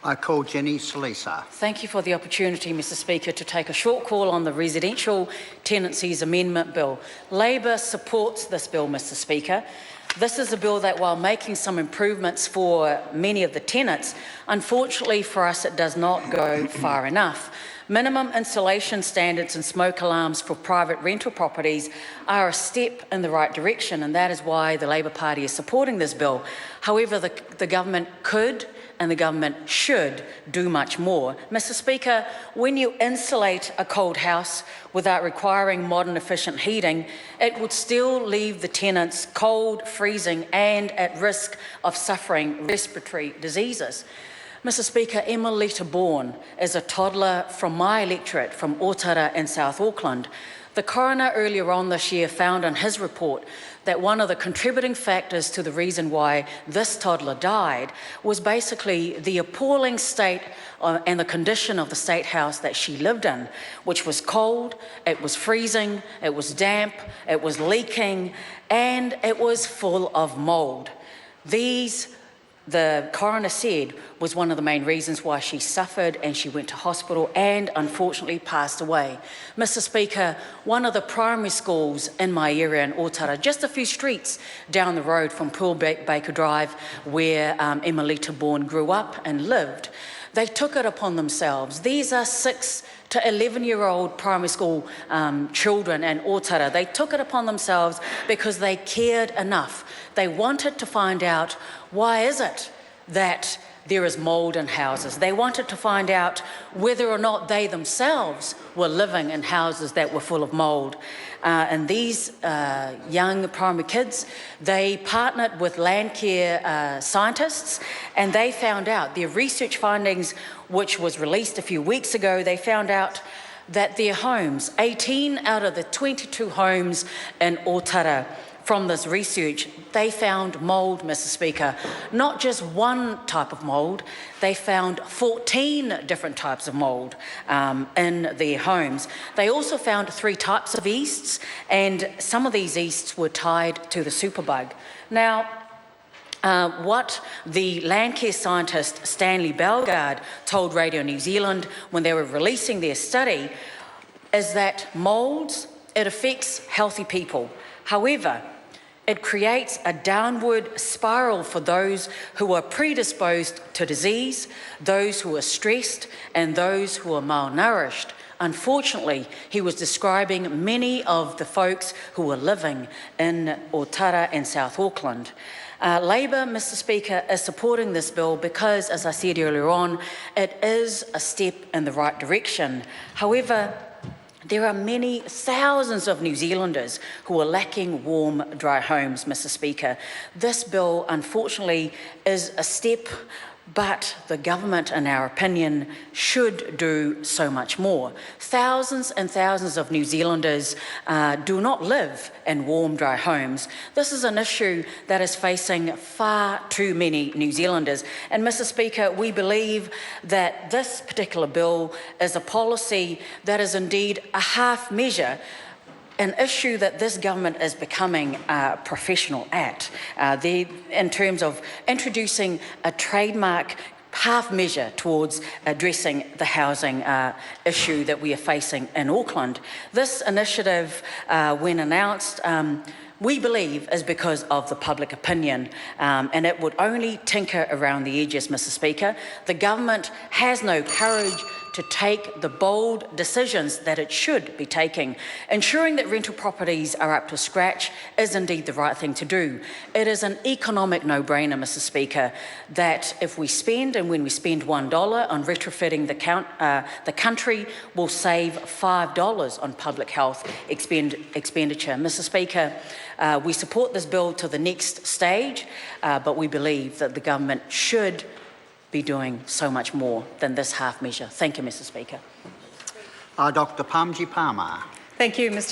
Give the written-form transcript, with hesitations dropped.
I call Jenny Salisa. Thank you for the opportunity, Mr Speaker, to take a short call on the Residential Tenancies Amendment Bill. Labor supports this bill, Mr Speaker. This is a bill that, while making some improvements for many of the tenants, unfortunately for us it does not go far enough. Minimum insulation standards and smoke alarms for private rental properties are a step in the right direction, and that is why the Labor Party is supporting this bill. However, the government could and the government should do much more. Mr Speaker, when you insulate a cold house without requiring modern efficient heating, it would still leave the tenants cold, freezing and at risk of suffering respiratory diseases. Mr Speaker, Emilita Bourne is a toddler from my electorate from Otara in South Auckland. The coroner earlier on this year found in his report that one of the contributing factors to the reason why this toddler died was basically the appalling state and the condition of the state house that she lived in, which was cold, it was freezing, it was damp, it was leaking, and it was full of mould. The coroner said was one of the main reasons why she suffered, and she went to hospital and unfortunately passed away. Mr Speaker, one of the primary schools in my area in Otara, just a few streets down the road from Pearl Baker Drive, where Emilita Bourne grew up and lived, they took it upon themselves. These are 6 to 11-year-old primary school children in Otara. They took it upon themselves because they cared enough. They wanted to find out, why is it that there is mould in houses? They wanted to find out whether or not they themselves were living in houses that were full of mould. And these young primary kids, they partnered with land care scientists, and they found out, their research findings, which was released a few weeks ago, they found out that their homes, 18 out of the 22 homes in Otara, from this research, they found mould, Mr Speaker. Not just one type of mould, they found 14 different types of mould in their homes. They also found 3 types of yeasts, and some of these yeasts were tied to the superbug. Now, what the land care scientist Stanley Bellegarde told Radio New Zealand when they were releasing their study is that moulds, it affects healthy people. However, it creates a downward spiral for those who are predisposed to disease, those who are stressed, and those who are malnourished. Unfortunately, he was describing many of the folks who were living in Otara and South Auckland. Labor, Mr Speaker, is supporting this bill because, as I said earlier on, it is a step in the right direction. However, there are many thousands of New Zealanders who are lacking warm, dry homes, Mr Speaker. This bill, unfortunately, is a step, but the government, in our opinion, should do so much more. Thousands and thousands of New Zealanders do not live in warm, dry homes. This is an issue that is facing far too many New Zealanders. And Mr Speaker, we believe that this particular bill is a policy that is indeed a half measure, an issue that this government is becoming professional at, in terms of introducing a trademark half measure towards addressing the housing issue that we are facing in Auckland. This initiative, when announced, we believe is because of the public opinion, and it would only tinker around the edges, Mr Speaker. The government has no courage to take the bold decisions that it should be taking. Ensuring that rental properties are up to scratch is indeed the right thing to do. It is an economic no-brainer, Mr Speaker, that if we spend, and when we spend $1 on retrofitting the country will save $5 on public health expenditure. Mr Speaker, we support this bill to the next stage, but we believe that the government should be doing so much more than this half measure. Thank you, Mr Speaker. Dr. Pamji Palmer. Thank you, Mr